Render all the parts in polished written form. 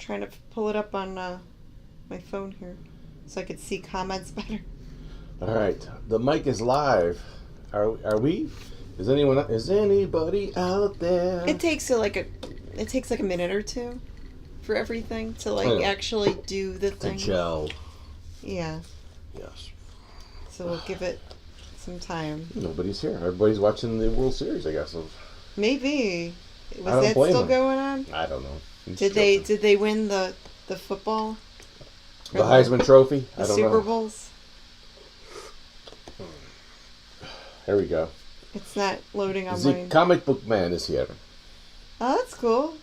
trying to pull it up on my phone here so I could see comments better. All right, the mic is live. Are we? Is anybody out there? It takes like a minute or two for everything to actually do the thing. To gel. Yeah. Yes. So we'll give it some time. Nobody's here. Everybody's watching the World Series, I guess. Maybe. Was that still going on? I don't know. Did they win the football? The Heisman Trophy? The Super Bowls? There we go. It's not loading on The comic book man is here. Oh, that's cool.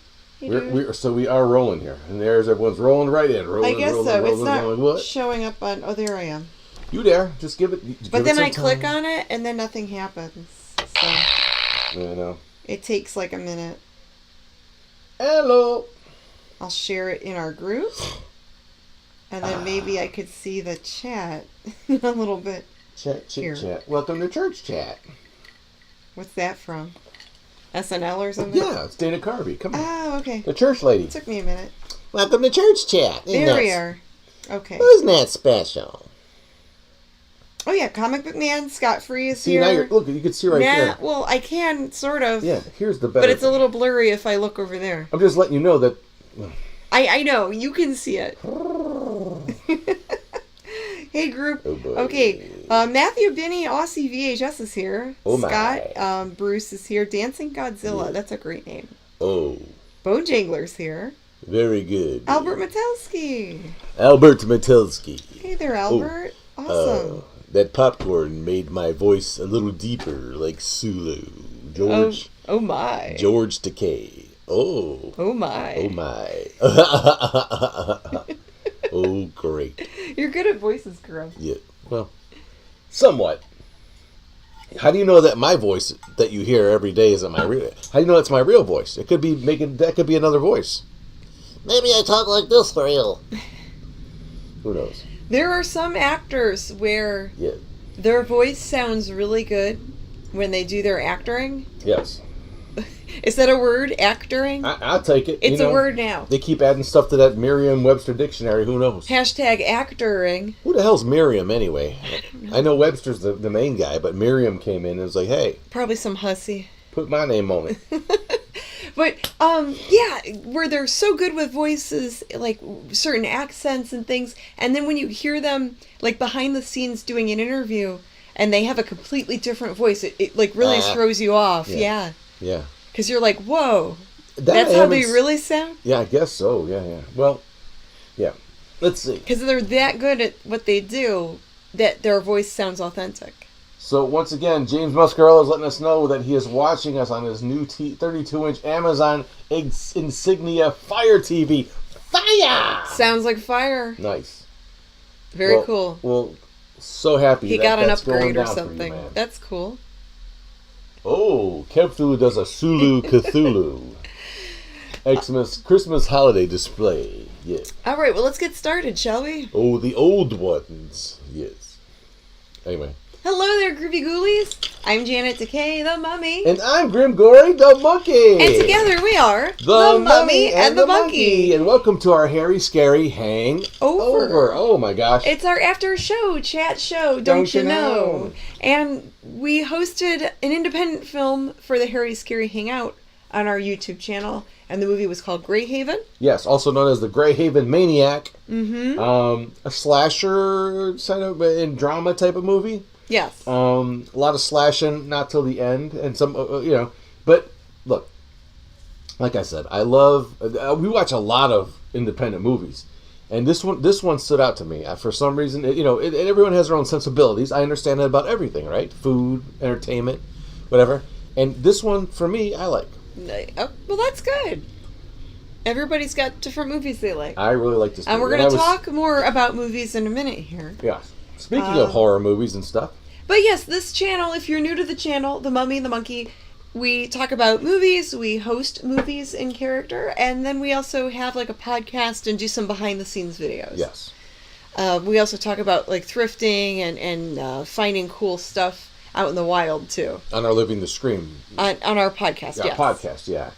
So we are rolling here. And everyone's rolling right in. I guess so. It's not showing up on... Oh, there I am. You there. Just give it... But then I click on it, and then nothing happens. So I know. It takes like a minute. Hello. I'll share it in our group. And then maybe I could see the chat a little bit. Chat. Welcome to Church Chat. What's that from? SNL or something? Yeah, it's Dana Carvey. Come on. Oh, okay. The church lady. It took me a minute. Welcome to Church Chat. There we are. Okay. Isn't that special? Oh, yeah. Comic Book Man, Scott Free is here. Now look, you can see right there. Well, I can, sort of. Yeah, here's the better. But it's a little blurry if I look over there. I'm just letting you know that... I know. You can see it. Hey, group. Oh, boy. Okay. Matthew Binney, Aussie VHS is here. Oh, Scott Bruce is here. Dancing Godzilla. Yeah. That's a great name. Oh. Bojangler's here. Very good. Albert Matelski. Albert Matelski. Hey there, Albert. Awesome. That popcorn made my voice a little deeper, like Sulu. George. Oh my. George Takei. Oh. Oh my. Oh my. Oh, great. You're good at voices, girl. Yeah. Well, somewhat. How do you know that my voice that you hear every day isn't my real? How do you know it's my real voice? It could be that could be another voice. Maybe I talk like this for real. Who knows? There are some actors where their voice sounds really good when they do their acting. Yes. Is that a word? Actoring? I'll take it. It's a word now. They keep adding stuff to that Merriam-Webster dictionary. Who knows? Hashtag actoring. Who the hell's Merriam anyway? I know Webster's the main guy, but Merriam came in and was like, hey. Probably some hussy. Put my name on it. But, yeah, where they're so good with voices, like certain accents and things, and then when you hear them, like behind the scenes doing an interview, and they have a completely different voice, it like really throws you off. Yeah. Yeah. Because you're like, whoa, that's how they really sound? Yeah, I guess so. Yeah. Well, yeah. Let's see. Because they're that good at what they do that their voice sounds authentic. So, once again, James Muscarella is letting us know that he is watching us on his new 32-inch Amazon Insignia Fire TV. Fire! Sounds like fire. Nice. Very cool. Well, so happy he got an upgrade or something. That's cool. Oh, Cthulhu does a Sulu Cthulhu. Christmas holiday display. Yes. All right, well, let's get started, shall we? Oh, the old ones. Yes. Anyway. Hello there, Groovy Ghoulies. I'm Janet Decay, the Mummy. And I'm Gregor the Monkey. And together we are the Mummy and the Monkey. And welcome to our hairy, scary Hangover. Oh my gosh. It's our after show, chat show, don't you know? And we hosted an independent film for the Hairy Scary Hangout on our YouTube channel. And the movie was called Greyhaven. Yes, also known as the Greyhaven Maniac. Mm-hmm. A slasher kind of and drama type of movie. Yes. A lot of slashing, not till the end, and some, But look, like I said, I love. We watch a lot of independent movies, and this one stood out to me for some reason. Everyone has their own sensibilities. I understand that about everything, right? Food, entertainment, whatever. And this one, for me, I like. Oh, well, that's good. Everybody's got different movies they like. I really like this movie. And we're going to talk more about movies in a minute here. Yeah. Speaking of horror movies and stuff. But yes, this channel, if you're new to the channel, The Mummy and the Monkey, we talk about movies, we host movies in character, and then we also have like a podcast and do some behind-the-scenes videos. Yes. We also talk about like thrifting and finding cool stuff out in the wild, too. On our Living the Scream. On our podcast, yes. Podcast, yeah.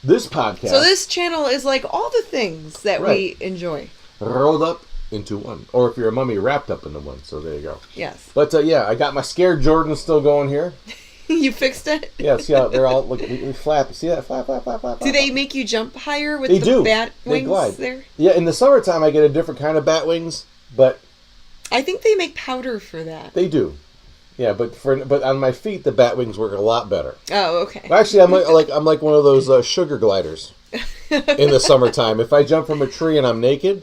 This podcast. So this channel is like all the things that Right. we enjoy. Rolled up into one. Or if you're a mummy, wrapped up into one. So there you go. Yes. But yeah, I got my Scared Jordan still going here. You fixed it? Yeah, see how they're all flap. See that? Flap, flap, flap, flap. Do they make you jump higher with They the do. bat They wings glide. there? Yeah, in the summertime I get a different kind of bat wings, but I think they make powder for that. they do. Yeah, but on my feet the bat wings work a lot better. Oh, okay. Actually, I'm like one of those sugar gliders in the summertime. If I jump from a tree and I'm naked,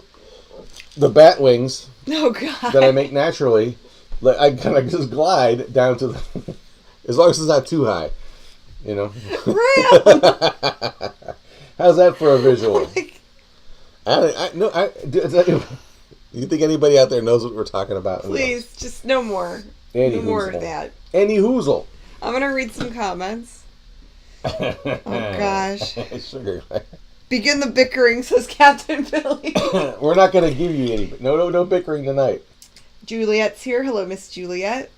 the bat wings Oh, God. that I make naturally, I kind of just glide down to the. As long as it's not too high, you know. How's that for a visual? You think anybody out there knows what we're talking about? Please, just no more. Any No more hoozle. of that. Any hoozle. I'm going to read some comments. Oh, gosh. Sugar. Begin the bickering, says Captain Billy. We're not going to give you any. No bickering tonight. Juliet's here. Hello, Miss Juliet.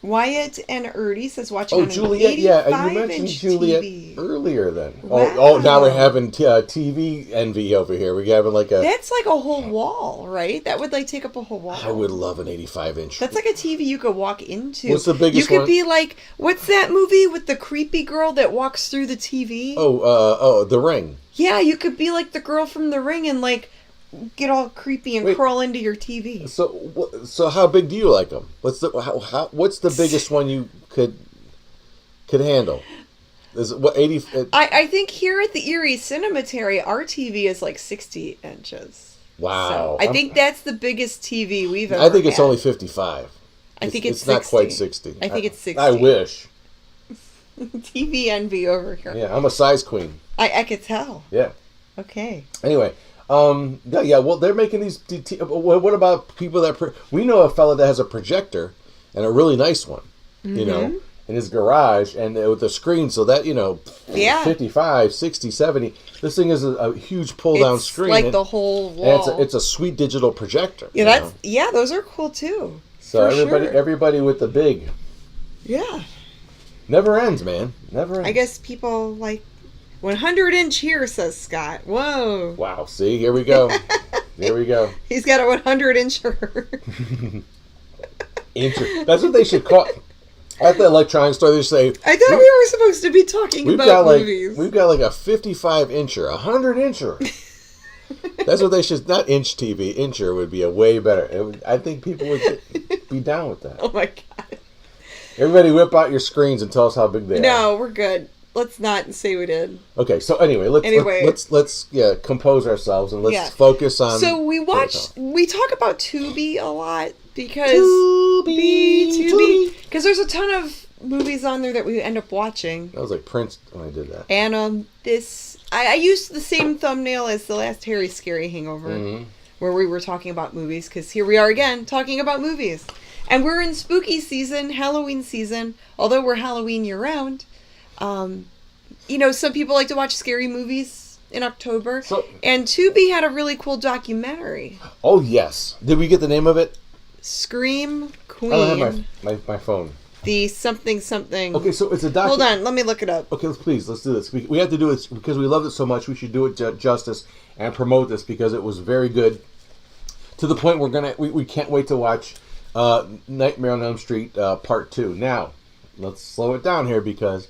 Wyatt and Ernie says watching on Juliet, an yeah, and you mentioned 85-inch Juliet TV. earlier then. Wow. Oh, now we're having TV envy over here. We're having like a... That's like a whole wall, right? That would like take up a whole wall. I would love an 85-inch. That's like a TV you could walk into. What's the biggest You could one? be like, what's that movie with the creepy girl that walks through the TV? The Ring. Yeah, you could be like the girl from The Ring and like get all creepy and crawl into your TV. So how big do you like them? What's the biggest one you could handle? Is it what 80? I think here at the Erie Cinematary, our TV is like 60 inches. Wow. So I think that's the biggest TV we've ever I think it's had. only 55. I think it's not 60. quite 60. I think it's 60. I wish. TV envy over here. Yeah, I'm a size queen. I could tell. Yeah. Okay. Anyway, yeah. Well, they're making these. What about people that we know a fella that has a projector and a really nice one, you know, in his garage and with the screen, so that Yeah. 55, 60, 70. This thing is a huge pull down It's screen. like the whole wall. And it's a sweet digital projector. Yeah, those are cool too. So for everybody with the big. Yeah. Never ends, man. Never ends. I guess people like 100-inch here, says Scott. Whoa. Wow. See, here we go. There we go. He's got a 100-incher. Incher. That's what they should call. At the electronics store, they say. I thought we were supposed to be talking about movies. We've got like a 55-incher, a 100-incher. That's what they should. Not inch TV. Incher would be a way better. I think people would be down with that. Oh my God. Everybody, whip out your screens and tell us how big they are. No, we're good. Let's not say we did. Okay, so anyway, let's compose ourselves and let's focus on. So we talk about Tubi a lot because Tubi. Because there's a ton of movies on there that we end up watching. That was like Prince when I did that. And I used the same thumbnail as the last Harry Scary Hangover, where we were talking about movies, because here we are again talking about movies. And we're in spooky season, Halloween season, although we're Halloween year-round. Some people like to watch scary movies in October. And Tubi had a really cool documentary. Oh, yes. Did we get the name of it? Scream Queen. I don't have my phone. The something. Okay, so it's a documentary. Hold on, let me look it up. Okay, let's do this. We have to do it because we loved it so much. We should do it justice and promote this because it was very good. To the point we can't wait to watch Nightmare on Elm Street Part 2. Now, let's slow it down here because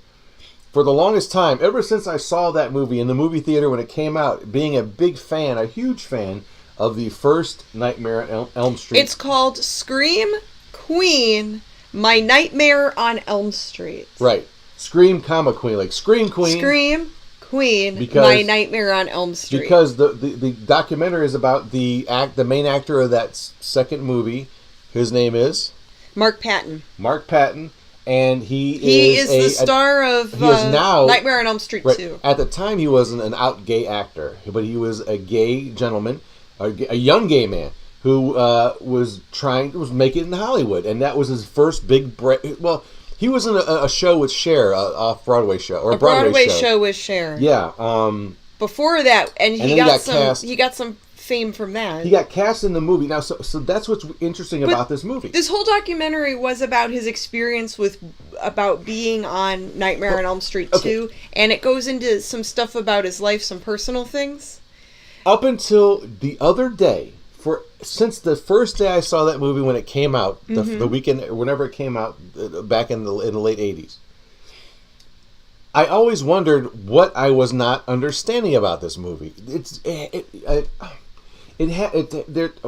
for the longest time, ever since I saw that movie in the movie theater when it came out, being a huge fan of the first Nightmare on Elm Street. It's called Scream Queen, My Nightmare on Elm Street. Right. Scream, Queen. Like Scream Queen. Scream Queen, My Nightmare on Elm Street. Because the documentary is about the main actor of that second movie. His name is? Mark Patton. And he is the star of Nightmare on Elm Street 2. At the time, he wasn't an out gay actor, but he was a gay gentleman, a young gay man who was making it in Hollywood, and that was his first big break. Well, he was in a show with Cher, off-Broadway show, or a Broadway show with Cher. Yeah. Before that, and he got some fame from that. He got cast in the movie. Now, so that's what's interesting about this movie. This whole documentary was about his experience about being on Nightmare on Elm Street 2, and it goes into some stuff about his life, some personal things. Up until the other day, since the first day I saw that movie when it came out, the weekend, whenever it came out, back in the late 80s, I always wondered what I was not understanding about this movie.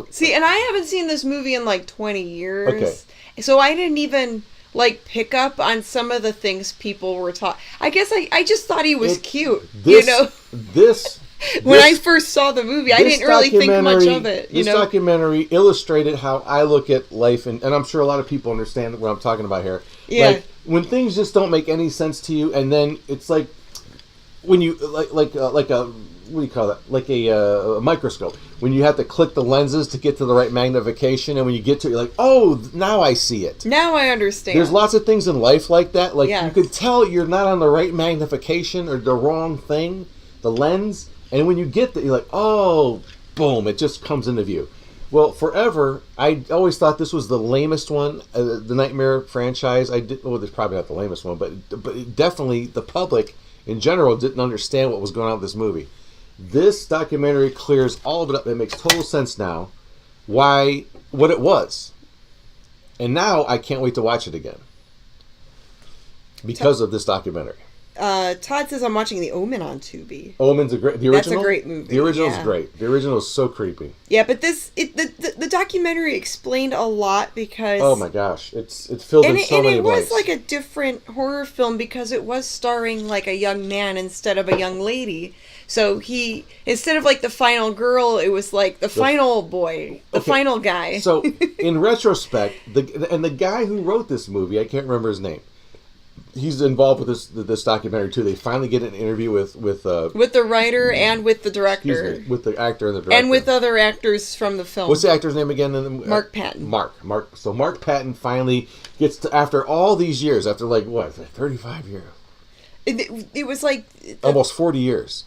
See, and I haven't seen this movie in like 20 years. Okay. So I didn't even like pick up on some of the things people were talking. I guess I just thought he was cute, you know. When I first saw the movie, I didn't really think much of it. This documentary illustrated how I look at life, and I'm sure a lot of people understand what I'm talking about here. Yeah. Like, when things just don't make any sense to you, and then it's like when you like a what do you call that? Like a microscope. When you have to click the lenses to get to the right magnification, and when you get to it, you're like, oh, now I see it. Now I understand. There's lots of things in life like that. Like you could tell you're not on the right magnification or the wrong thing, the lens. And when you get that, you're like, oh, boom, it just comes into view. Well, forever, I always thought this was the lamest one, the Nightmare franchise. Well, it's probably not the lamest one, but definitely the public in general didn't understand what was going on with this movie. This documentary clears all of it up. It makes total sense now what it was. And now I can't wait to watch it again because of this documentary. Todd says I'm watching The Omen on Tubi. Omen's the original. That's a great movie. The original's great. The original is so creepy. Yeah, but the documentary explained a lot because oh my gosh, it's filled in so many blanks. And it was like a different horror film because it was starring like a young man instead of a young lady. So he, instead of like the final girl, it was like the final boy, the final guy. So in retrospect, the guy who wrote this movie, I can't remember his name. He's involved with this documentary too. They finally get an interview with the writer and with the director, with the actor and the director, and with other actors from the film. What's the actor's name again? Mark Patton. Mark. So Mark Patton finally gets to, after all these years, after like what, 35 years. It was like almost 40 years.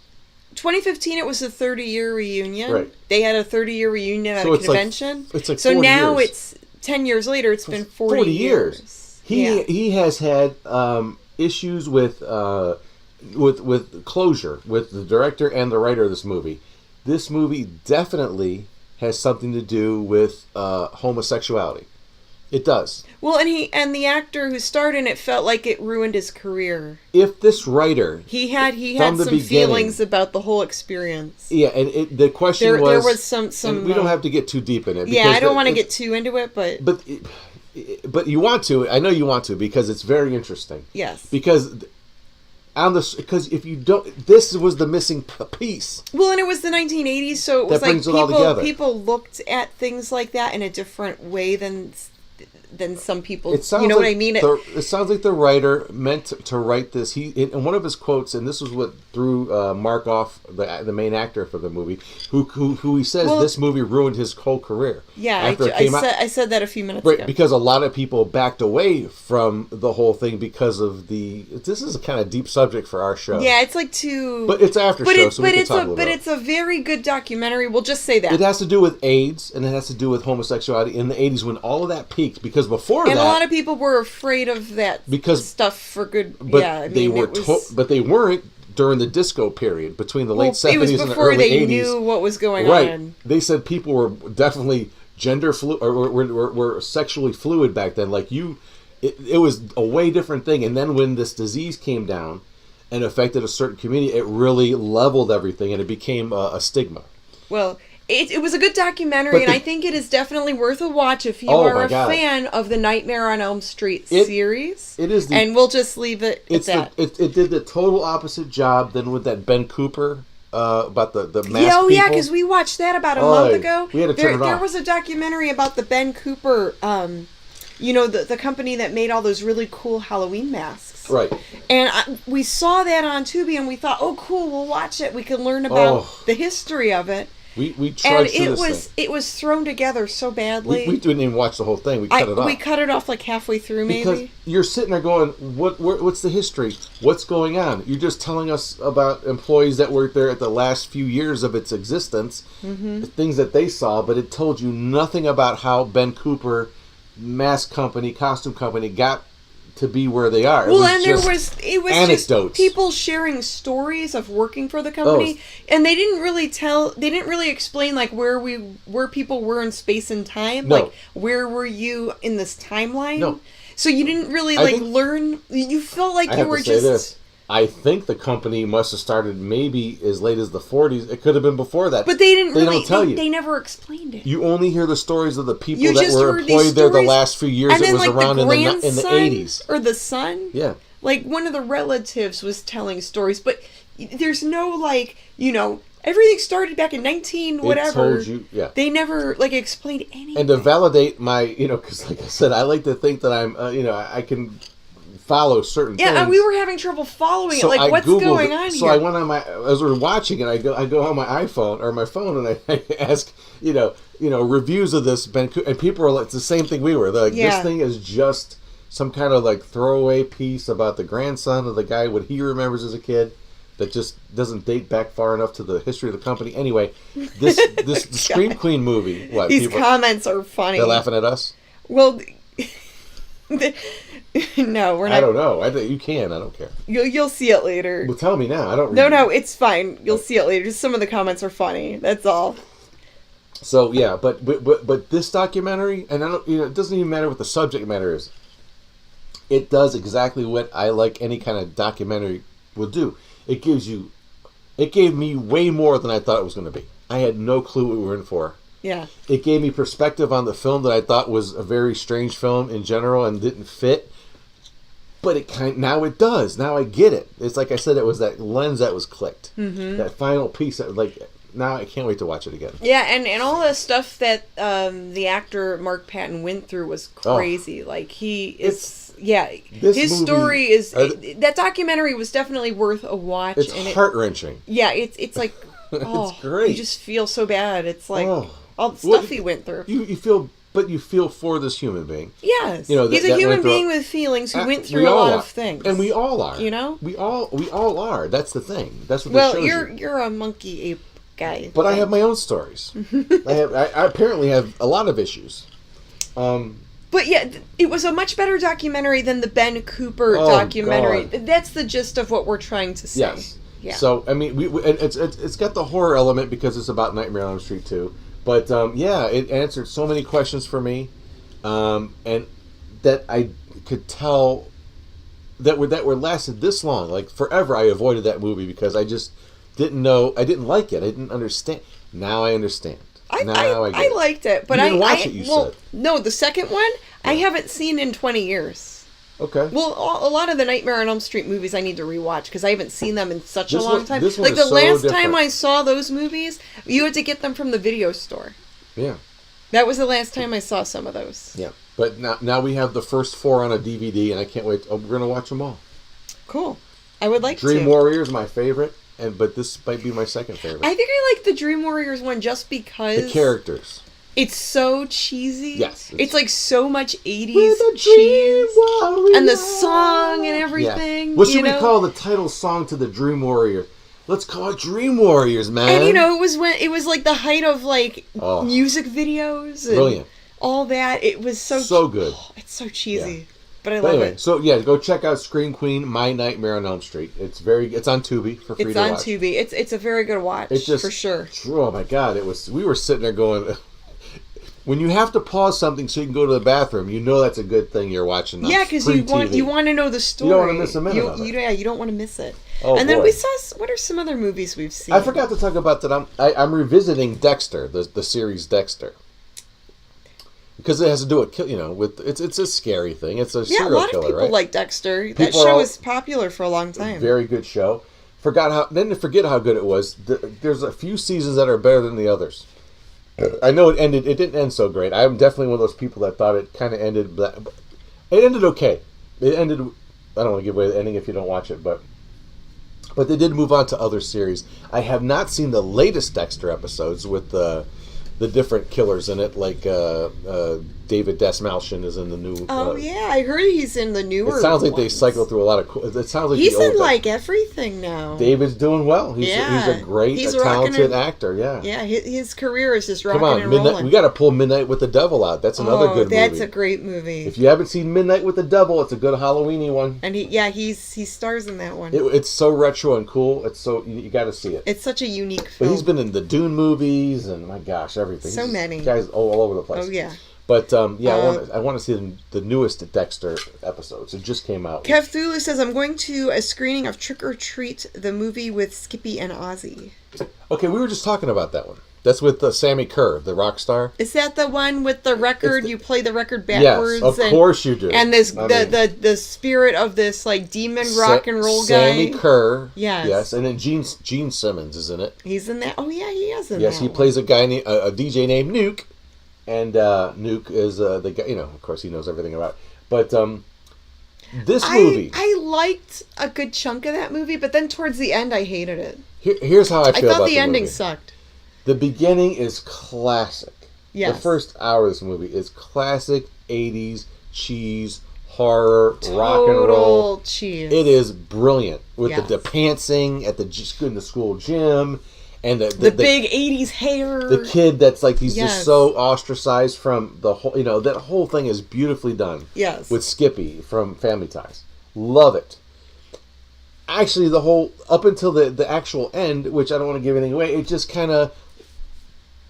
2015, it was a 30-year reunion. Right. They had a 30-year reunion at a convention. It's like so 40 now years. It's 10 years later. It's been 40 years. He has had issues with closure with the director and the writer of this movie. This movie definitely has something to do with homosexuality. It does. Well, and the actor who starred in it felt like it ruined his career. If this writer he had some feelings about the whole experience. Yeah, and the question was there was some we don't have to get too deep in it. Yeah, I don't want to get too into it, but you want to. I know you want to because it's very interesting. Yes. Because if you don't, this was the missing piece. Well, and it was the 1980s, so it was like people looked at things like that in a different way than some people. It sounds what I mean? It sounds like the writer meant to write this. In one of his quotes, and this was what threw Mark off, the main actor for the movie, who he says this movie ruined his whole career. Yeah, I said that a few minutes ago. Because a lot of people backed away from the whole thing because of this is a kind of deep subject for our show. Yeah, it's like too. But it's after show, so we can talk a little bit. But it's a very good documentary. We'll just say that. It has to do with AIDS, and it has to do with homosexuality in the 80s when all of that peaked. Because before that, a lot of people were afraid of that stuff for good. But but they weren't during the disco period between the late 70s and the early 80s. They knew what was going on. Right. They said people were definitely gender fluid or were sexually fluid back then. Like it was a way different thing. And then when this disease came down and affected a certain community, it really leveled everything and it became a stigma. Well, it was a good documentary, and I think it is definitely worth a watch if you are a fan of the Nightmare on Elm Street series. It is, and we'll just leave it at that. It did the total opposite job than with that Ben Cooper about the masked people. Yeah, because we watched that about a month ago. We had to turn it off. There was a documentary about the Ben Cooper, the company that made all those really cool Halloween masks. Right. And we saw that on Tubi, and we thought, oh, cool, we'll watch it. We can learn about the history of it. We and trudged through this thing. it was thrown together so badly. We didn't even watch the whole thing. We cut it off. We cut it off like halfway through, maybe. Because you're sitting there going, what's the history? What's going on? You're just telling us about employees that worked there at the last few years of its existence, things that they saw, but it told you nothing about how Ben Cooper, mask company, costume company, got to be where they are. Well, and it was anecdotes. Just people sharing stories of working for the company, and they didn't really explain like where people were in space and time. No. Like, where were you in this timeline? No. So you didn't really learn. You felt like you were just. This. I think the company must have started maybe as late as the 40s. It could have been before that. But they didn't really. Don't tell you. They never explained it. You only hear the stories of the people that were employed there the last few years. And then, it was around in the 80s. Or the son. Yeah. Like, one of the relatives was telling stories, but there's no, everything started back in 19 whatever. It told you, yeah. They never, explained anything. And to validate my, because like I said, I like to think that I'm, I can follow certain things. Yeah, and we were having trouble following so it. Like, what's going on here? So I went on as we were watching it, I go on my iPhone or my phone and I ask, reviews of this, and people are like, it's the same thing we were. They're like, this thing is just some kind of throwaway piece about the grandson of the guy, what he remembers as a kid, that just doesn't date back far enough to the history of the company. Anyway, the Scream Queen movie. What, these comments are funny. They're laughing at us? Well, no, we're not. I don't know. You can. I don't care. You'll see it later. Well, tell me now. I don't. No, it's fine. You'll see it later. Just some of the comments are funny. That's all. So yeah, but this documentary, and I don't. It doesn't even matter what the subject matter is. It does exactly what I like any kind of documentary will do. It gave me way more than I thought it was going to be. I had no clue what we were in for. Yeah. It gave me perspective on the film that I thought was a very strange film in general and didn't fit. But now it does. Now I get it. It's like I said, it was that lens that was clicked. Mm-hmm. That final piece that now I can't wait to watch it again. Yeah, and all the stuff that the actor Mark Patton went through was crazy. His story is that documentary was definitely worth a watch. It's heart-wrenching. Yeah, it's like it's great. You just feel so bad. It's like all the stuff he went through. You feel for this human being. Yes, he's a human being with feelings who went through a lot of things, and we all are. We all are. That's the thing. That's what. Well, you're a monkey ape guy, but I have my own stories. I apparently have a lot of issues. But yeah, it was a much better documentary than the Ben Cooper documentary. God. That's the gist of what we're trying to say. Yes. Yeah. So I mean, it's got the horror element because it's about Nightmare on Elm Street too. But it answered so many questions for me, and that I could tell that were lasted this long, like forever. I avoided that movie because I just didn't know. I didn't like it. I didn't understand. Now I understand. I liked it, but you didn't watch it. You said no. The second one I haven't seen in 20 years. Okay. Well, a lot of the Nightmare on Elm Street movies I need to rewatch because I haven't seen them in such a long time. This one like the so last different. time I saw those movies, you had to get them from the video store. Yeah. That was the last time I saw some of those. Yeah, but now we have the first 4 on a DVD, and I can't wait. We're gonna watch them all. Cool. I would like Dream Warriors, my favorite, but this might be my second favorite. I think I like the Dream Warriors one just because the characters. It's so cheesy. Yes. It's like so much 80s cheese. And the song and everything. Yeah. What should we call the title song to the Dream Warrior? Let's call it Dream Warriors, man. And it was like the height of music videos and brilliant. All that. It was so good. It's so cheesy. Yeah. But I love it. So go check out Scream Queen, My Nightmare on Elm Street. It's on Tubi for free to watch. It's on Tubi. It's a very good watch. It's just, for sure. Oh my God, we were sitting there going. When you have to pause something so you can go to the bathroom, you know that's a good thing you're watching. Yeah, because you want to know the story. You don't want to miss a minute of it. Yeah, you don't want to miss it. Oh, and then boy. we saw, what are some other movies we've seen? I forgot to talk about that. I'm revisiting Dexter, the series Dexter, because it has to do with it's a scary thing. It's a serial killer, right? A lot of people like Dexter. That show was popular for a long time. Very good show. Forget how good it was. There's a few seasons that are better than the others. I know it ended. It didn't end so great. I'm definitely one of those people that thought it kind of ended. It ended okay. It ended. I don't want to give away the ending if you don't watch it, but But they did move on to other series. I have not seen the latest Dexter episodes with the different killers in it, like David Dasmalchian is in the new. Oh yeah, I heard he's in the newer. It sounds like ones. they cycle through a lot of. It sounds like he's the old in like everything now. David's doing well. He's a great, talented actor. Yeah. Yeah, his career is just rocking Come on, and Midnight. rolling. We got to pull Midnight with the Devil out. That's another good movie. That's a great movie. If you haven't seen Midnight with the Devil, it's a good Halloweeny one. And he stars in that one. It's so retro and cool. It's so you got to see it. It's such a unique film. But he's been in the Dune movies and my gosh, everything. So many guys all over the place. Oh yeah. But I want to see the newest Dexter episodes. It just came out. Kev Thulu says, I'm going to a screening of Trick or Treat, the movie with Skippy and Ozzy. Okay, we were just talking about that one. That's with Sammy Kerr, the rock star. Is that the one with the record? You play the record backwards. Yes, of course you do. And this the spirit of this like demon rock and roll guy. Sammy Kerr. Yes. And then Gene Simmons is in it. He's in that. Oh yeah, he is in that. Yes, he plays a guy named a DJ named Nuke. And Nuke is the guy, of course he knows everything about it. But this movie... I liked a good chunk of that movie, but then towards the end I hated it. Here's how I feel about the movie. I thought the ending sucked. The beginning is classic. Yes. The first hour of this movie is classic 80s cheese, horror, rock and roll. Cheese. It is brilliant. With the pantsing at the school gym. And the big 80s hair. The kid that's like, he's just so ostracized from the whole, that whole thing is beautifully done. Yes. With Skippy from Family Ties. Love it. Actually, the whole, up until the actual end, which I don't want to give anything away, it just kind of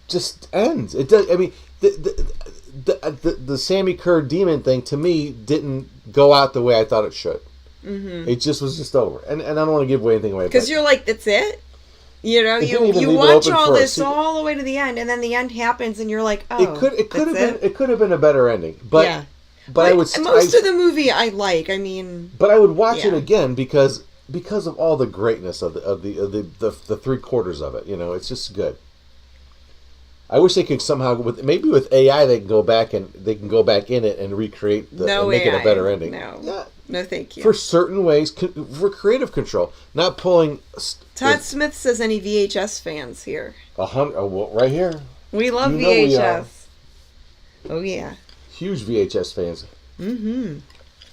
just ends. It does, I mean, the Sammy Kerr demon thing, to me, didn't go out the way I thought it should. Mm-hmm. It just was just over. And I don't want to give anything away. Because you're like, that's it? You watch all this all the way to the end, and then the end happens, and you're like, oh, it could have been a better ending, but I would most of the movie I like. I mean, but I would watch it again because of all the greatness of the 3/4 of it. It's just good. I wish they could somehow with AI they can go back in it and recreate and make it a better ending. No, thank you. For certain ways, for creative control, not pulling. Todd Smith says, "Any VHS fans here?" Right here. We love VHS. We yeah. Huge VHS fans. Mm-hmm.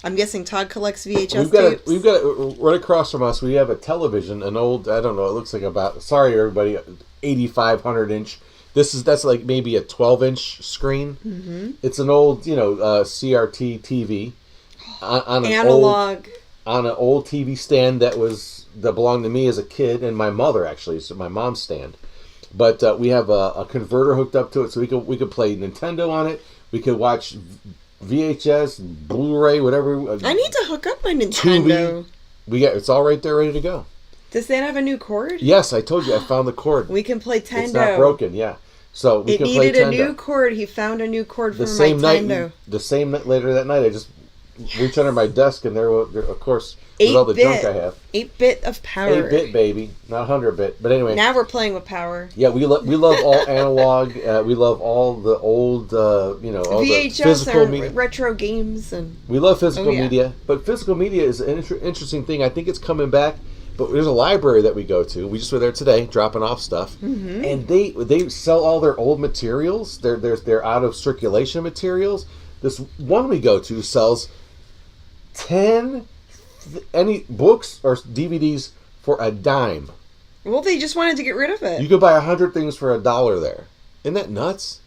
I'm guessing Todd collects VHS We've got right across from us. We have a television, an old. I don't know. It looks like sorry everybody, 8500 inch. That's like maybe a 12-inch screen. Mm-hmm. It's an old CRT TV. On an analog on an old TV stand that belonged to me as a kid and my mother actually, so my mom's stand. But we have a converter hooked up to it, so we could play Nintendo on it. We could watch VHS, Blu-ray, whatever. I need to hook up my Nintendo. It's all right there, ready to go. Does that have a new cord? Yes, I told you I found the cord. We can play Tendo. It's not broken, yeah. So we can play Tendo. It needed a new cord. He found a new cord for my Tendo. The same night later that night, I just reach under my desk and there, of course, with all the junk I have. 8-bit of power. 8-bit, baby. Not 100-bit. But anyway. Now we're playing with power. Yeah, we love all analog. We love all the old, all VHS the physical media. Retro games. We love physical media. But physical media is an interesting thing. I think it's coming back. But there's a library that we go to. We just were there today, dropping off stuff, and they sell all their old materials. They're out of circulation materials. This one we go to sells 10 any books or DVDs for a dime. Well, they just wanted to get rid of it. You could buy 100 things for $1 there. Isn't that nuts?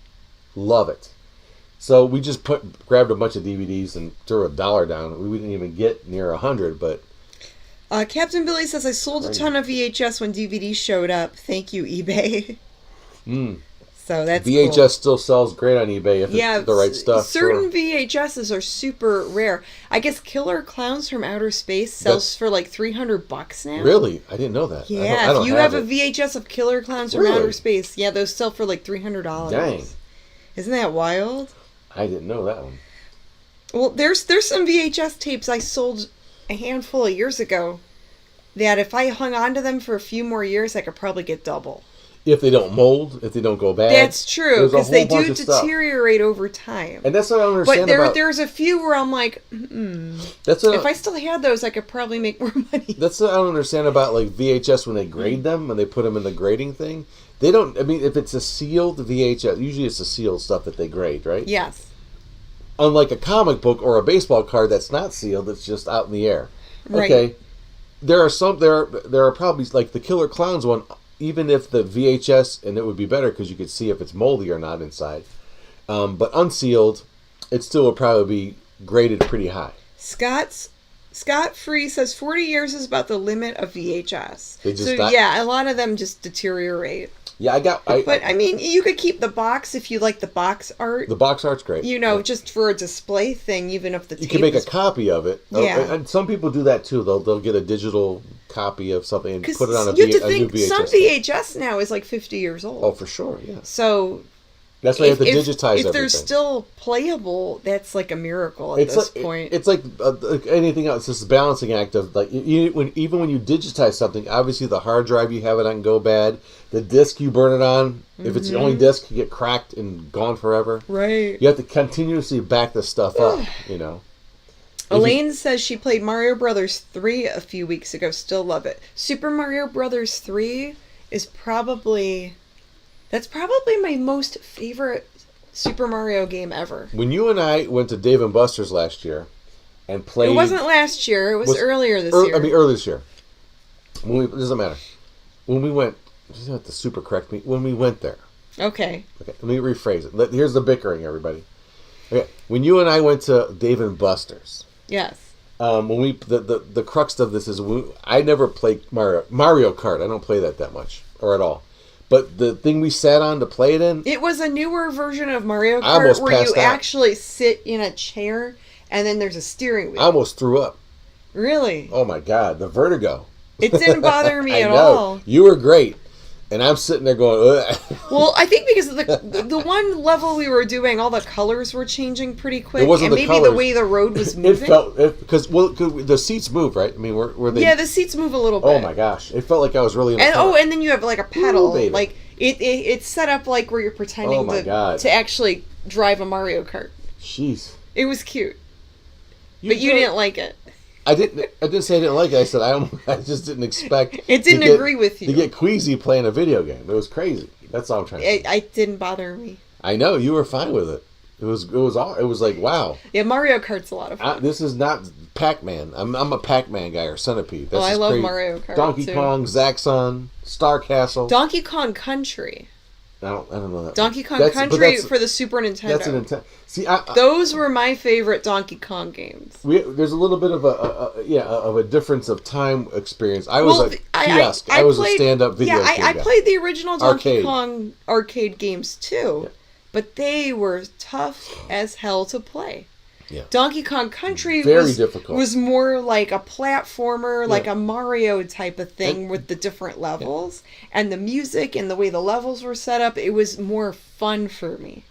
Love it. So we just grabbed a bunch of DVDs and threw $1 down. We didn't even get near 100, but. Captain Billy says, I sold a ton of VHS when DVDs showed up. Thank you, eBay. So that's VHS cool. Still sells great on eBay if it's the right stuff. Certain VHSs are super rare. I guess Killer Clowns from Outer Space sells for like $300 now. Really? I didn't know that. Yeah, if you have a VHS of Killer Clowns from Outer Space, those sell for like $300. Dang. Isn't that wild? I didn't know that one. Well, there's some VHS tapes I sold a handful of years ago that if I hung on to them for a few more years, I could probably get double. if they don't mold, if they don't go bad. That's true, There's a because they whole do bunch of stuff. deteriorate over time. And that's what I don't understand But there's a few where I'm like, That's what if I still had those, I could probably make more money. That's what I don't understand about like VHS when they grade them, when they put them in the grading thing. They don't. I mean, if it's a sealed VHS, usually it's the sealed stuff that they grade, right? Yes. Unlike a comic book or a baseball card that's not sealed, it's just out in the air. Right. Okay. There are probably like the Killer Clowns one. Even if the VHS, and it would be better because you could see if it's moldy or not inside, but unsealed, it still would probably be graded pretty high. Scott Free says 40 years is about the limit of VHS. A lot of them just deteriorate. Yeah, But I mean, you could keep the box if you like the box art. The box art's great. Just for a display thing, even if the tape you can make a copy of it. Yeah. And some people do that too. They'll get a digital copy of something and put it on a you have to new think VHS. some VHS now is like 50 years old. Oh, for sure, yeah. So that's why you have to digitize everything. If they're still playable, that's like a miracle at this point. It's like anything else. It's this balancing act of like even when you digitize something, obviously the hard drive you have it on go bad. The disc you burn it on, if it's the only disc, you get cracked and gone forever. Right. You have to continuously back this stuff up. Elaine says she played Mario Brothers 3 a few weeks ago. Still love it. Super Mario Brothers 3 is probably my most favorite Super Mario game ever. When you and I went to Dave & Buster's last year and played... It wasn't last year. It was earlier this year. Earlier this year. It doesn't matter. When we went... You don't have to super correct me. When we went there. Okay. Let me rephrase it. Here's the bickering, everybody. Okay. When you and I went to Dave & Buster's... Yes. When the crux of this is I never played Mario Kart. I don't play that much or at all. But the thing we sat on to play it in, it was a newer version of Mario Kart where you actually sit in a chair and then there's a steering wheel. I almost threw up. Really? Oh my God, the vertigo. It didn't bother me at all. You were great. And I'm sitting there going, ugh. Well, I think because of the one level we were doing, all the colors were changing pretty quick. It wasn't and maybe the way the road was moving. Because the seats move, right? I mean, were they? Yeah, the seats move a little bit. Oh my gosh, it felt like I was really in a car. And then you have like a pedal. Ooh, like it's set up like where you're pretending to actually drive a Mario Kart. Jeez. It was cute. But you didn't like it. I didn't say I didn't like it. I said I just didn't expect. It didn't agree with you. To get queasy playing a video game. It was crazy. That's all I'm trying to say. It didn't bother me. I know you were fine with it. It was like wow. Yeah, Mario Kart's a lot of fun. This is not Pac-Man. I'm a Pac-Man guy or Centipede. I love crazy. Mario Kart. Donkey Kong, Zaxxon, Star Castle. Donkey Kong Country. I don't know that. Donkey Kong Country for the Super Nintendo. That's an Nintendo. See, those were my favorite Donkey Kong games. There's a little bit of a difference of time experience. I was a kiosk. I was a stand-up video game I guy. played the original Donkey Kong arcade games too, but they were tough as hell to play. Yeah. Donkey Kong Country was more like a platformer, like a Mario type of thing with the different levels and the music and the way the levels were set up. It was more fun for me.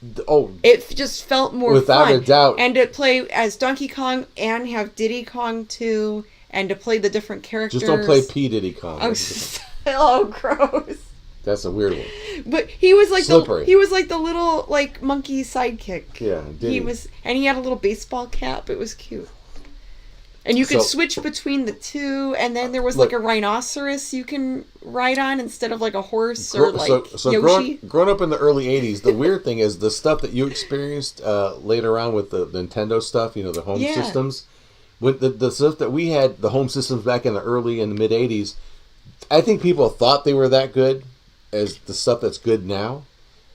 It just felt more without fun. A doubt. And to play as Donkey Kong and have Diddy Kong too, and to play the different characters. Just don't play P. Diddy Kong. Oh, gross. That's a weird one. But he was like Slippery. he was like the little monkey sidekick. Yeah, he had a little baseball cap. It was cute. And you could switch between the two, and then there was like a rhinoceros you can ride on instead of like a horse or Yoshi. Growing up in the early 80s, the weird thing is the stuff that you experienced later on with the Nintendo stuff, the home systems. With the stuff that we had, the home systems back in the early and the mid 80s, I think people thought they were that good as the stuff that's good now,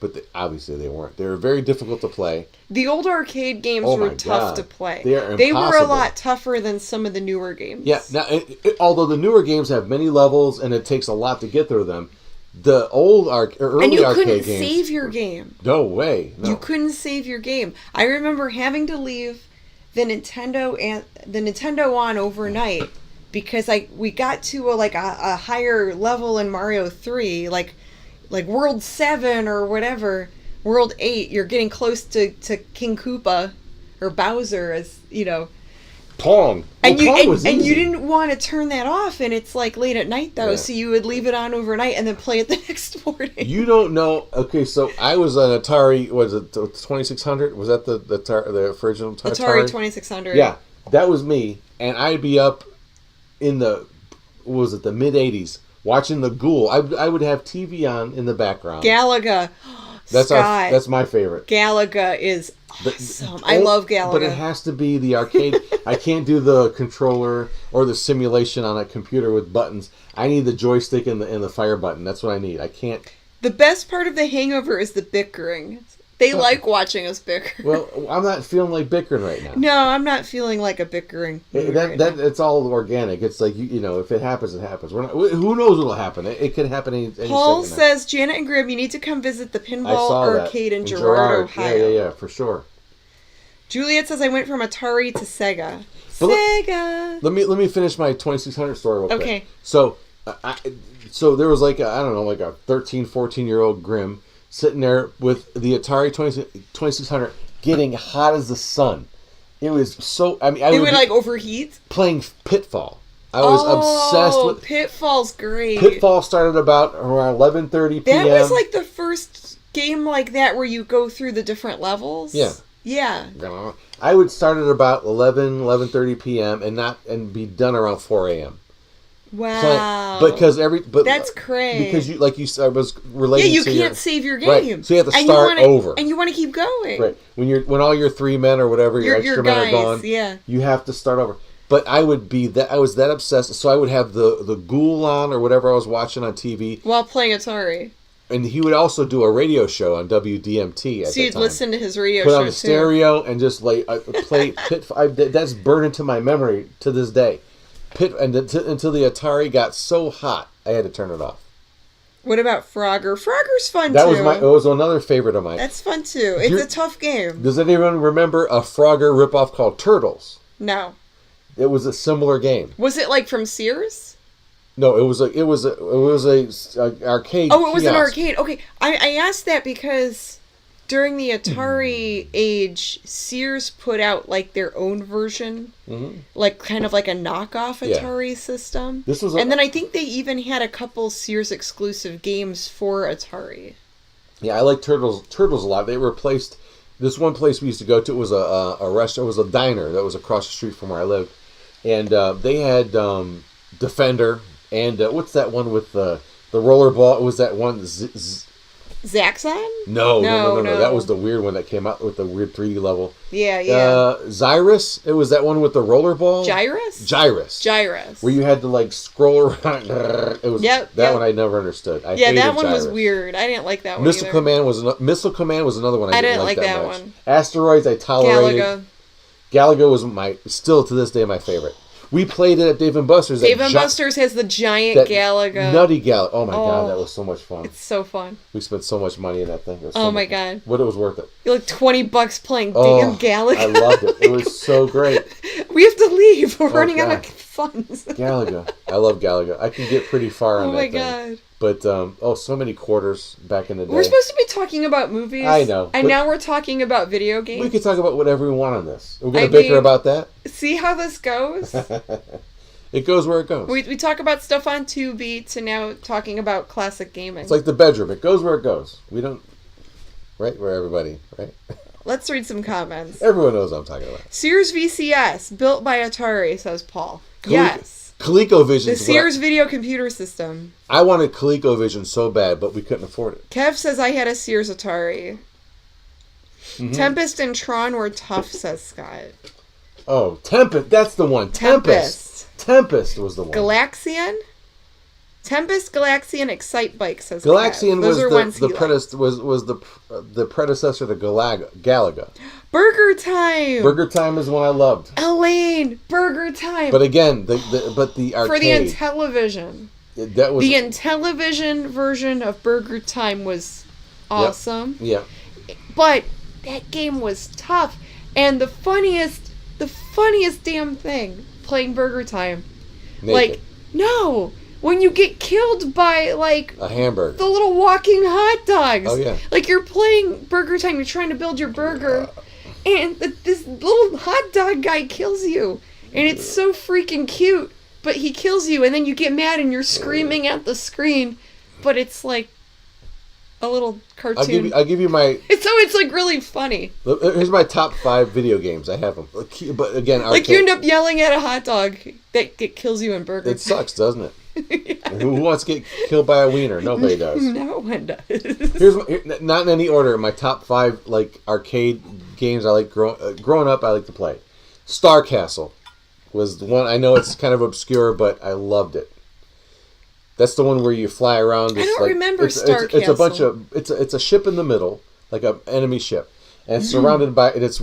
but obviously they weren't. They were very difficult to play. The old arcade games were tough to play. They were a lot tougher than some of the newer games. Yeah, now although the newer games have many levels and it takes a lot to get through them, the old early arcade games... And you couldn't save your game. No way. No. You couldn't save your game. I remember having to leave the Nintendo on overnight because we got to a higher level in Mario 3, like World 7 or whatever, World 8, you're getting close to King Koopa or Bowser, as Pong. And Pong was and easy. you didn't want to turn that off, and it's like late at night though, so you would leave it on overnight and then play it the next morning. You don't know. Okay, so I was an Atari. Was it 2600? Was that the original Atari 2600? Yeah, that was me, and I'd be up in the mid 80s watching the Ghoul. I would have TV on in the background. Galaga. That's my favorite. Galaga is awesome. I love Galaga. But it has to be the arcade. I can't do the controller or the simulation on a computer with buttons. I need the joystick and the fire button. That's what I need. I can't. The best part of the Hangover is the bickering. They like watching us bicker. Well, I'm not feeling like bickering right now. No, I'm not feeling like a bickering. It's all organic. It's like you know, if it happens, it happens. Who knows what'll happen? It could happen any Paul second says, Janet and Grim, you need to come visit the Pinball Arcade in Girard, Ohio. Yeah, for sure. Juliet says, I went from Atari to Sega. But Sega. Let me finish my 2600 story real quick. Okay. So, so there was like a 13, 14-year-old Grim sitting there with the Atari 2600 getting hot as the sun. It was so... I mean, it would like overheat? Playing Pitfall. I was obsessed with... Pitfall's great. Pitfall started about around 11:30 p.m. That was like the first game like that where you go through the different levels. Yeah. Yeah. I would start at about 11:30 p.m. and be done around 4 a.m. Wow. That's crazy. Because I was relating. Yeah, you can't save your game. Right. So you have to start over. And you want to keep going. Right. When all your 3 men or whatever your extra men are gone, you have to start over. But I was that obsessed, so I would have the Ghoul on or whatever I was watching on TV while playing Atari. And he would also do a radio show on WDMT at so you'd listen to his radio show. Put on the stereo and just like play Pitfall. That's burned into my memory to this day. Until the Atari got so hot, I had to turn it off. What about Frogger? Frogger's fun too. It was another favorite of mine. That's fun too. It's a tough game. Does anyone remember a Frogger ripoff called Turtles? No. It was a similar game. Was it like from Sears? No, it was a arcade. Oh, it was kiosk. an arcade. Okay, I asked that because during the Atari age, Sears put out like their own version, like kind of like a knockoff Atari system. And then I think they even had a couple Sears exclusive games for Atari. Yeah, I like Turtles a lot. They replaced this one place we used to go to. It was a restaurant. It was a diner that was across the street from where I lived, and they had Defender and what's that one with the rollerball? It was that one. Zaxxon? No. That was the weird one that came out with the weird 3D level. Yeah. Zyrus. It was that one with the rollerball. Gyrus. Where you had to like scroll around. It was that one I never understood. I hated that one Gyrus. was weird. I didn't like that one. Missile Command was another one I didn't like that much. One. Asteroids I tolerated. Galaga was still to this day my favorite. We played it at Dave & Buster's. Dave & Buster's has the giant Galaga. Nutty Galaga. Oh my god, that was so much fun. It's so fun. We spent so much money in that thing. My god. But it was worth it. You're like $20 playing damn Galaga. I loved it. It was so great. We have to leave. We're running out of funds. Galaga. I love Galaga. I can get pretty far on that thing. Oh my god. But, so many quarters back in the day. We're supposed to be talking about movies. I know. And now we're talking about video games. We could talk about whatever we want on this. We're going to bicker about that? See how this goes? It goes where it goes. We talk about stuff on Tubi to now talking about classic gaming. It's like the bedroom. It goes where it goes. We don't... Right? Where everybody... Right? Let's read some comments. Everyone knows what I'm talking about. Sears VCS, built by Atari, says Paul. Yes. ColecoVision. The Sears video computer system. I wanted ColecoVision so bad, but we couldn't afford it. Kev says I had a Sears Atari. Tempest and Tron were tough, says Scott. Oh, Tempest. That's the one. Tempest was the one. Galaxian? Tempest, Galaxian, Excite Bike, says Galaxian was the predecessor to Galaga. Burger Time. Burger Time is one I loved. Elaine, Burger Time. But again, the arcade for the Intellivision. That was the Intellivision version of Burger Time was awesome. Yeah. But that game was tough, and the funniest damn thing playing Burger Time, naked. When you get killed by, like... a hamburger. The little walking hot dogs. Oh, yeah. Like, you're playing Burger Time, you're trying to build your burger, and this little hot dog guy kills you. And it's so freaking cute. But he kills you, and then you get mad and you're screaming at the screen. But it's like a little cartoon. I'll give you my... So it's like really funny. Here's my top 5 video games. I have them. But again, like you end up yelling at a hot dog that kills you in Burger It sucks, doesn't it? Yeah. Who wants to get killed by a wiener? Nobody does. No one does. Not in any order. My top 5 like arcade games I like growing up. I like to play. Star Castle was the one. I know it's kind of obscure, but I loved it. That's the one where you fly around. I don't remember Star Castle. It's a bunch of it's a ship in the middle, like an enemy ship, and it's surrounded by it's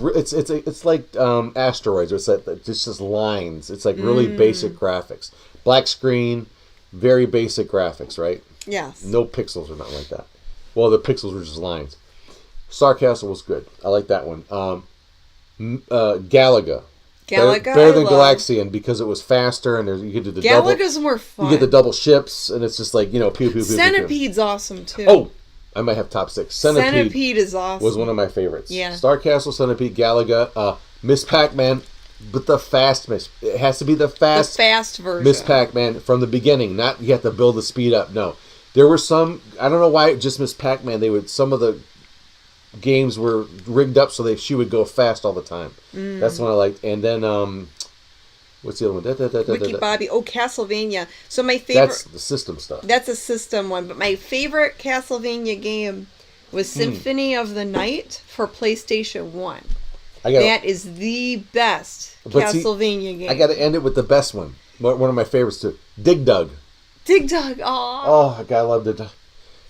like asteroids. It's like just lines. It's like really basic graphics, black screen, very basic graphics, right? Yes. No pixels or nothing like that. Well, the pixels were just lines. Star Castle was good. I like that one. Galaga. Better than Galaxian because it was faster and you could do the Galaga's more fun. You get the double ships and it's just like, pew, pew, pew. Centipede's awesome too. Oh, I might have top 6. Centipede is awesome. Was one of my favorites. Yeah. Star Castle, Centipede, Galaga, Miss Pac-Man, but the fast Miss. It has to be the fast version. Miss Pac-Man from the beginning. Not you have to build the speed up. No, there were some. I don't know why just Miss Pac-Man. Some of the games were rigged up so she would go fast all the time. That's the one I liked. And then what's the other one? Wiki Bobby. Oh, Castlevania. So my favorite. That's the system stuff. That's a system one, but my favorite Castlevania game was Symphony of the Night for PlayStation 1. That is the best Castlevania game. I got to end it with the best one. One of my favorites too. Dig Dug. Dig Dug. Aww. Oh, God, I love Dig Dug.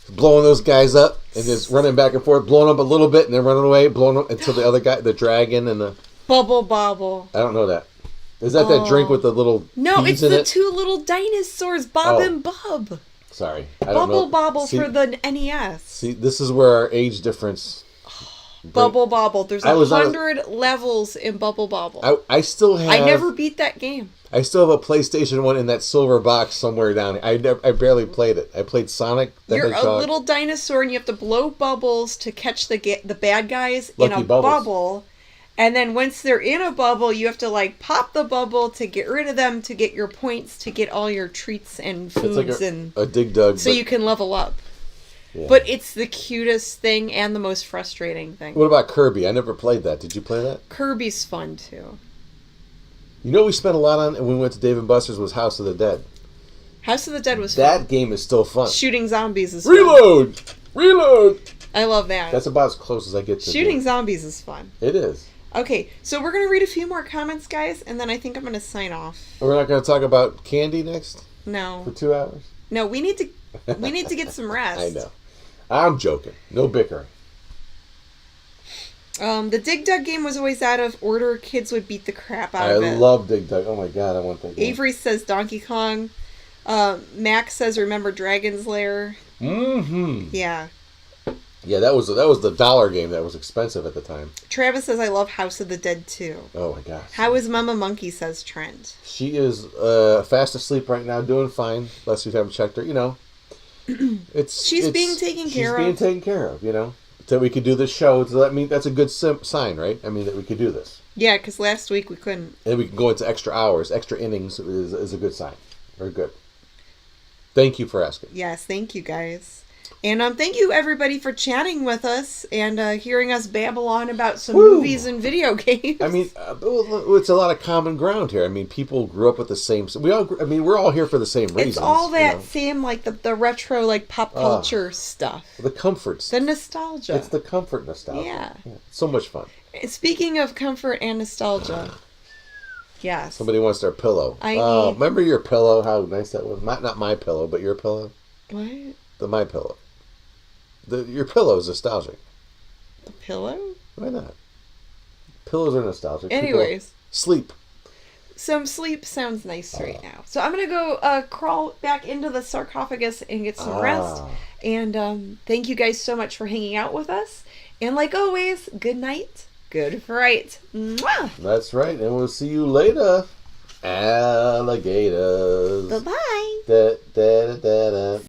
Blowing those guys up and just running back and forth, blowing up a little bit and then running away, blowing up until the other guy, the dragon and the... Bubble Bobble. I don't know that. Is that that drink with the little No, it's the it? 2 little dinosaurs, Bob and Bub. Sorry. I don't Bubble know. Bobble for the NES. See, this is where our age difference... Bubble Bobble. There's 100 levels in Bubble Bobble. I still have... I never beat that game. I still have a PlayStation 1 in that silver box somewhere down here. I barely played it. I played Sonic the Hedgehog. You're a little dinosaur and you have to blow bubbles to catch the bad guys in a bubble. And then once they're in a bubble, you have to pop the bubble to get rid of them to get your points to get all your treats and foods. It's like a Dig Dug. So you can level up. Yeah. But it's the cutest thing and the most frustrating thing. What about Kirby? I never played that. Did you play that? Kirby's fun too. You know what we spent a lot on when we went to Dave & Buster's was House of the Dead. House of the Dead was fun. That game is still fun. Shooting zombies is fun. Reload! I love that. That's about as close as I get to Shooting zombies is fun. It is. Okay, so we're going to read a few more comments, guys, and then I think I'm going to sign off. We're not going to talk about candy next? No. For 2 hours? No, we need to get some rest. I know. I'm joking. No bickering. The Dig Dug game was always out of order. Kids would beat the crap out of it. I love Dig Dug. Oh my God, I want that game. Avery says Donkey Kong. Max says remember Dragon's Lair. Mm-hmm. Yeah. Yeah, that was the dollar game that was expensive at the time. Travis says I love House of the Dead too. Oh my gosh. How is Mama Monkey, says Trent. She is fast asleep right now, doing fine. Unless you haven't checked her, She's being taken care of. She's being taken care of, So we could do this show. So that's a good sign, right? I mean, that we could do this. Yeah, because last week we couldn't. And we can go into extra hours, extra innings is a good sign. Very good. Thank you for asking. Yes, thank you guys. And thank you everybody for chatting with us and hearing us babble on about some movies and video games. I mean, it's a lot of common ground here. I mean, people grew up with the same. We're all here for the same reasons. It's all that same the retro pop culture stuff. The comforts. The nostalgia. It's the comfort nostalgia. Yeah. So much fun. Speaking of comfort and nostalgia. Yes. Somebody wants their pillow. Remember your pillow? How nice that was. Not my pillow, but your pillow. What? My pillow. Your pillow is nostalgic. The pillow? Why not? Pillows are nostalgic. Anyways. Sleep. Some sleep sounds nice right now. So I'm going to go crawl back into the sarcophagus and get some rest. And thank you guys so much for hanging out with us. And like always, good night. Good fright. Mwah! That's right. And we'll see you later. Alligators. Bye-bye. Da, da, da, da.